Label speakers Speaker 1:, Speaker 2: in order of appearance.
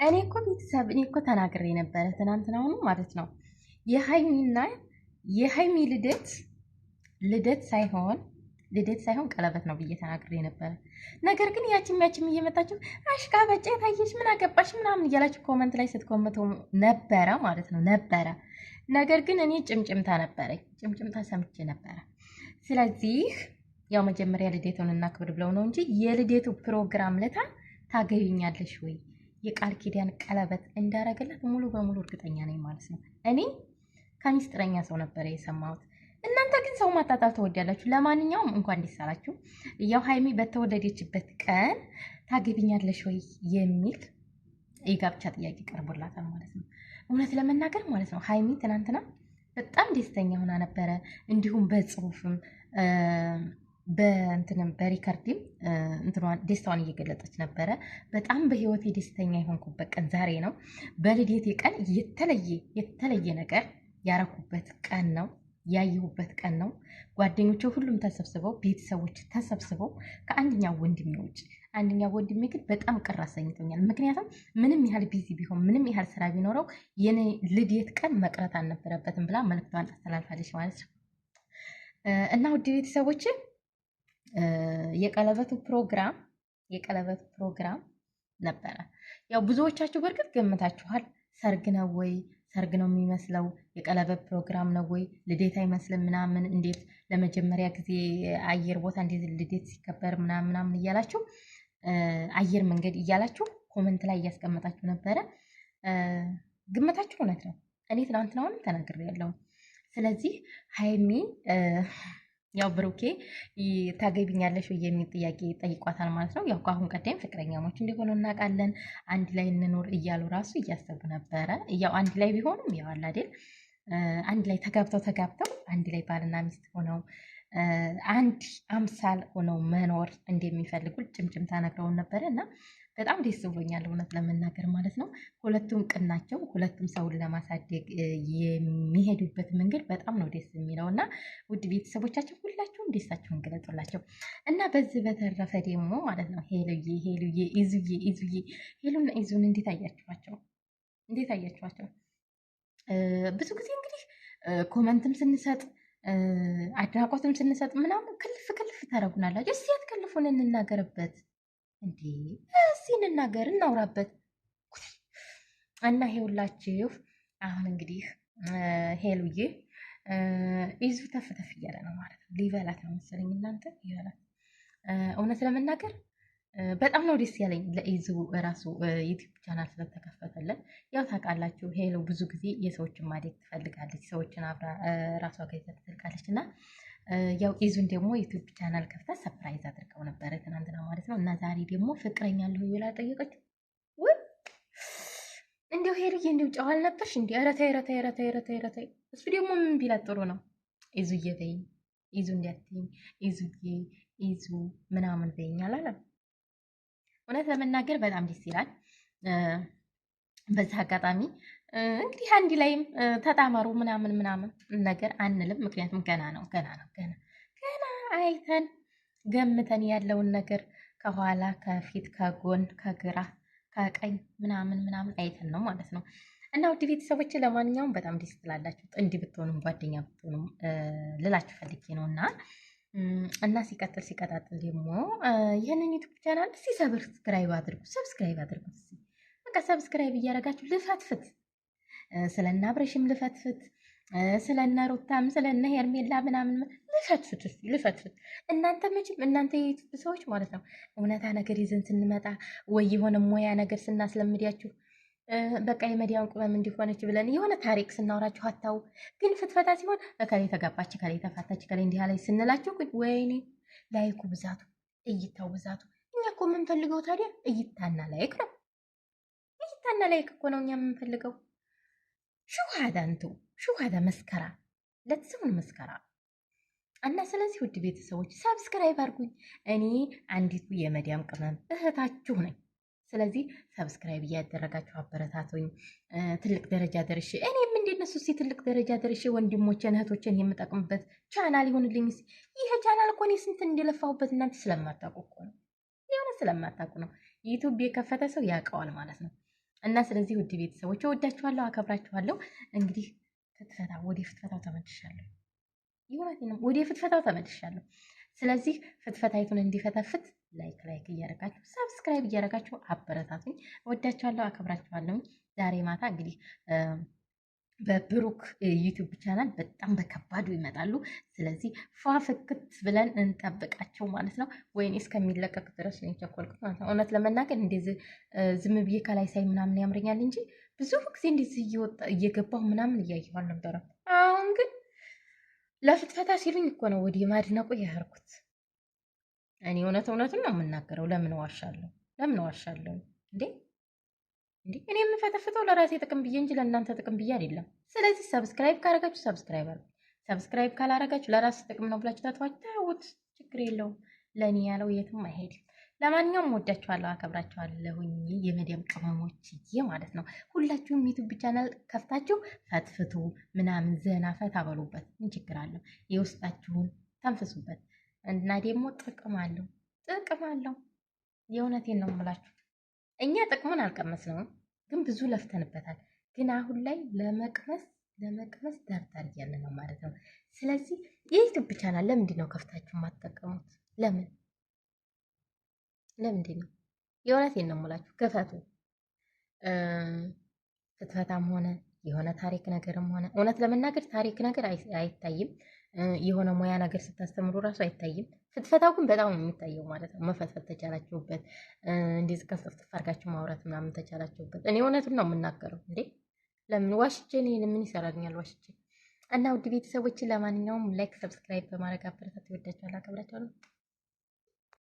Speaker 1: እኔ እኮ ተናግሬ ነበረ ትናንትናውኑ ማለት ነው። የሀይሚና የሀይሚ ልደት ሳይሆን ቀለበት ነው ብዬ ተናግሬ ነበረ። ነገር ግን ያችም እየመጣችሁ አሽቃባጭ የታየች ምን አገባሽ ምናምን እያላችሁ ኮመንት ላይ ስትኮመቱ ነበረ ማለት ነው ነበረ። ነገር ግን እኔ ጭምጭምታ ሰምቼ ነበረ። ስለዚህ ያው መጀመሪያ ልደቱን እናክብር ብለው ነው እንጂ የልደቱ ፕሮግራም ለታ ታገቢኛለሽ ወይ የቃል ኪዳን ቀለበት እንዳረገላት ሙሉ በሙሉ እርግጠኛ ነኝ ማለት ነው። እኔ ከሚስጥረኛ ሰው ነበረ የሰማሁት። እናንተ ግን ሰው ማጣጣል ትወዳላችሁ። ለማንኛውም እንኳን ደስ አላችሁ። ያው ሀይሚ በተወለደችበት ቀን ታገቢኛለሽ ወይ የሚል የጋብቻ ጥያቄ ቀርቦላታል ማለት ነው። እውነት ለመናገር ማለት ነው ሀይሚ ትናንትና በጣም ደስተኛ ሆና ነበረ። እንዲሁም በጽሁፍም በእንትንም በሪከርድም ደስታዋን እየገለጸች ነበረ። በጣም በህይወቴ ደስተኛ የሆንኩበት ቀን ዛሬ ነው። በልደቴ ቀን የተለየ ነገር ያረኩበት ቀን ነው፣ ያየሁበት ቀን ነው። ጓደኞቼ ሁሉም ተሰብስበው፣ ቤተሰቦች ተሰብስበው ከአንደኛው ወንድሜ ውጭ። አንደኛው ወንድሜ ግን በጣም ቅር አሰኝቶኛል። ምክንያቱም ምንም ያህል ቢዚ ቢሆን ምንም ያህል ስራ ቢኖረው የኔ ልደት ቀን መቅረት አልነበረበትም ብላ መልክቷን አስተላልፋለች ማለት ነው። እና ውድ ቤተሰቦች የቀለበቱ ፕሮግራም ነበረ። ያው ብዙዎቻችሁ በእርግጥ ገምታችኋል። ሰርግ ነው ወይ? ሰርግ ነው የሚመስለው። የቀለበት ፕሮግራም ነው ወይ? ልደት አይመስልም ምናምን። እንዴት ለመጀመሪያ ጊዜ አየር ቦታ እንዴት ልደት ሲከበር ምናምን እያላችሁ አየር መንገድ እያላችሁ ኮመንት ላይ እያስቀመጣችሁ ነበረ። ግምታችሁ እውነት ነው። እኔ ትናንትናውንም ተናግሬያለሁ። ስለዚህ ሀይሚ ያው ብሩኬ ታገቢኛለሽ የሚል ጥያቄ ጠይቋታል ማለት ነው። ያው ከአሁን ቀደም ፍቅረኛሞች እንደሆኑ እናውቃለን። አንድ ላይ እንኖር እያሉ ራሱ እያሰቡ ነበረ። ያው አንድ ላይ ቢሆኑም ያው አለ አይደል አንድ ላይ ተጋብተው አንድ ላይ ባልና ሚስት ሆነው አንድ አምሳል ሆነው መኖር እንደሚፈልጉ ጭምጭምታ ነግረውን ነበረ እና በጣም ደስ ብሎኛል እውነት ለመናገር ማለት ነው። ሁለቱም ቅን ናቸው። ሁለቱም ሰውን ለማሳደግ የሚሄዱበት መንገድ በጣም ነው ደስ የሚለው እና ውድ ቤተሰቦቻቸው ሁላችሁም ደስታችሁን ገለጡላቸው እና በዚህ በተረፈ ደግሞ ማለት ነው ሄሉዬ ኢዙዬ ሄሉና ኢዙን እንዴት አያችኋቸው? ብዙ ጊዜ እንግዲህ ኮመንትም ስንሰጥ አድናቆትም ስንሰጥ ምናምን ክልፍ ታደርጉናላችሁ። እስኪ አትከልፉን፣ እንናገርበት እንዴ! እስኪ እንናገር፣ እናውራበት እና ይሄውላችሁ አሁን እንግዲህ ሄሉዬ ኢዙ ተፍተፍ እያለ ነው ማለት ነው። ሊበላት ነው መሰለኝ እናንተ ይበላት። እውነት ለመናገር በጣም ነው ደስ ያለኝ ለኢዙ ራሱ ዩቲዩብ ቻናል ስለተከፈተለት። ያው ታውቃላችሁ ሄሎ ብዙ ጊዜ የሰዎችን ማደግ ትፈልጋለች፣ ሰዎችን አብራ ራሷ ጋር ትፈልጋለች እና ያው ኢዙን ደግሞ ዩቲዩብ ቻናል ከፍታ ሰፕራይዝ አድርገው ነበረ ትናንትና ማለት ነው። እና ዛሬ ደግሞ ፍቅረኛ አለሁ ብላ ጠየቀች። ወይ እንዲያው ሄልዬ እንዲው ጨዋል ነበርሽ እንዲ ረታይ እሱ ደግሞ ምን ቢላት ጥሩ ነው? ኢዙዬ በይኝ፣ ኢዙ እንዲያትኝ፣ ኢዙዬ ኢዙ ምናምን በይኝ አላለም። እውነት ለመናገር በጣም ደስ ይላል። በዚህ አጋጣሚ እንግዲህ አንድ ላይም ተጣመሩ ምናምን ነገር አንልም። ምክንያቱም ገና አይተን ገምተን ያለውን ነገር ከኋላ ከፊት ከጎን ከግራ ከቀኝ ምናምን አይተን ነው ማለት ነው። እና ውድ ቤተሰቦች ለማንኛውም በጣም ደስ ትላላችሁ። ጥንድ ብትሆኑም ጓደኛ ብትሆኑም ልላችሁ ፈልጌ ነው እና ሲቀጣጥል ደግሞ ይህንን ዩቱብ ቻናል እስኪ ሰብስክራይብ አድርጉ። በቃ ሰብስክራይብ እያደረጋችሁ ልፈትፍት፣ ስለና አብረሽም ልፈትፍት፣ ስለና ሩታም ስለና ሄርሜላ ምናምን ልፈትፍት። እናንተ መቼም እናንተ የዩቱብ ሰዎች ማለት ነው እውነታ ነገር ይዘን ስንመጣ ወይ የሆነ ሙያ ነገር ስናስለምዳችሁ በቃ የመዲያም ቅመም እንዲሆነች ብለን የሆነ ታሪክ ስናወራችሁ አታው። ግን ፍትፈታ ሲሆን ከላይ ተጋባች፣ ከላይ ተፋታች፣ ከላይ እንዲህ ላይ ስንላችሁ ግን ወይኔ ላይኩ ብዛቱ፣ እይታው ብዛቱ። እኛ እኮ የምንፈልገው ታዲያ እይታና ላይክ ነው። እይታና ላይክ እኮ ነው እኛ የምንፈልገው። ሹሃዳ መስከራ ለትስሙን መስከራ እና ስለዚህ ውድ ቤተሰቦች ሰብስክራይብ አድርጉኝ። እኔ አንዲቱ የመዲያም ቅመም እህታችሁ ነኝ። ስለዚህ ሰብስክራይብ እያደረጋችሁ አበረታቱኝ። ትልቅ ደረጃ ደርሼ እኔም እንደነሱ ትልቅ ደረጃ ደርሼ ወንድሞቼን እህቶቼን የምጠቅምበት ቻናል ይሆንልኝ። ይሄ ቻናል እኮ እኔ ስንት እንደለፋሁበት እናንተ ስለማታውቁ እኮ ነው። የሆነ ስለማታውቁ ነው። ዩቲዩብ የከፈተ ሰው ያውቀዋል ማለት ነው። እና ስለዚህ ውድ ቤተሰቦች እወዳችኋለሁ፣ አከብራችኋለሁ። እንግዲህ ፍትፈታ ወደ ፍትፈታው ተመልሻለሁ። ይሁን ነው ወደ ፍትፈታው ተመልሻለሁ። ስለዚህ ፍትፈታይቱን እንዲፈተፍት ላይክ እያደረጋችሁ ሰብስክራይብ እያደረጋችሁ አበረታቱኝ። እወዳችኋለሁ፣ አከብራችኋለሁ። ዛሬ ማታ እንግዲህ በብሩክ ዩቲዩብ ቻናል በጣም በከባዱ ይመጣሉ። ስለዚህ ፏፍክት ብለን እንጠብቃቸው ማለት ነው። ወይኔ እስከሚለቀቅ ድረስ ነው የቸኮልኩት ማለት ነው። እውነት ለመናገር እንደዚህ ዝም ብዬ ከላይ ሳይ ምናምን ያምረኛል እንጂ ብዙ ጊዜ እንደዚህ እየገባሁ ምናምን እያየሁ አልነበረም። አሁን ግን ለፍትፈታ ሲሉኝ እኮ ነው ወዲህ ማድነቁ ያህርኩት። እኔ እውነቱን ነው የምናገረው። ለምን ዋሻለሁ? ለምን ዋሻለሁ እንዴ? እኔ የምፈተፍተው ለራሴ ጥቅም ብዬ እንጂ ለእናንተ ጥቅም ብዬ አይደለም። ስለዚህ ሰብስክራይብ ካረጋችሁ ሰብስክራይብ አድርጉ። ሰብስክራይብ ካላረጋችሁ ለራሴ ጥቅም ነው ብላችሁ ታተዋት ችግር የለውም። ለእኔ ያለው የትም አይሄድም። ለማንኛውም ወዳችኋለሁ፣ አከብራችኋለሁኝ የመዲያም ቅመሞችዬ ማለት ነው። ሁላችሁም ዩቱብ ቻናል ከፍታችሁ ፈትፍቱ ምናምን ዘና ፈታ በሉበት። ምን ችግር አለው? የውስጣችሁን ተንፍሱበት እና ደግሞ ጥቅም አለው። የእውነቴን ነው የምላችሁ። እኛ ጥቅሙን አልቀመስነውም፣ ግን ብዙ ለፍተንበታል። ግን አሁን ላይ ለመቅመስ ዳርዳር እያለ ነው ማለት ነው። ስለዚህ የዩቱብ ቻናል ለምንድን ነው ከፍታችሁ የማትጠቀሙት? ለምንድን ነው? የእውነቴን ነው የምላችሁ። ክፈቱ። ፍትፈታም ሆነ የሆነ ታሪክ ነገርም ሆነ እውነት ለመናገር ታሪክ ነገር አይታይም። የሆነ ሙያ ነገር ስታስተምሩ እራሱ አይታይም። ፍትፈታው ግን በጣም የሚታየው ማለት ነው። መፈትፈት ተቻላችሁበት፣ እንደዚህ ከፍተፍ አድርጋችሁ ማውራት ምናምን ተቻላችሁበት። እኔ እውነቱን ነው የምናገረው። እንዴ ለምን ዋሽቼ? እኔ ምን ይሰራልኛል ዋሽቼ? እና ውድ ቤተሰቦችን ለማንኛውም ላይክ፣ ሰብስክራይብ በማድረግ አበረታት። ይወዳችኋል፣ አከብራችኋለሁ።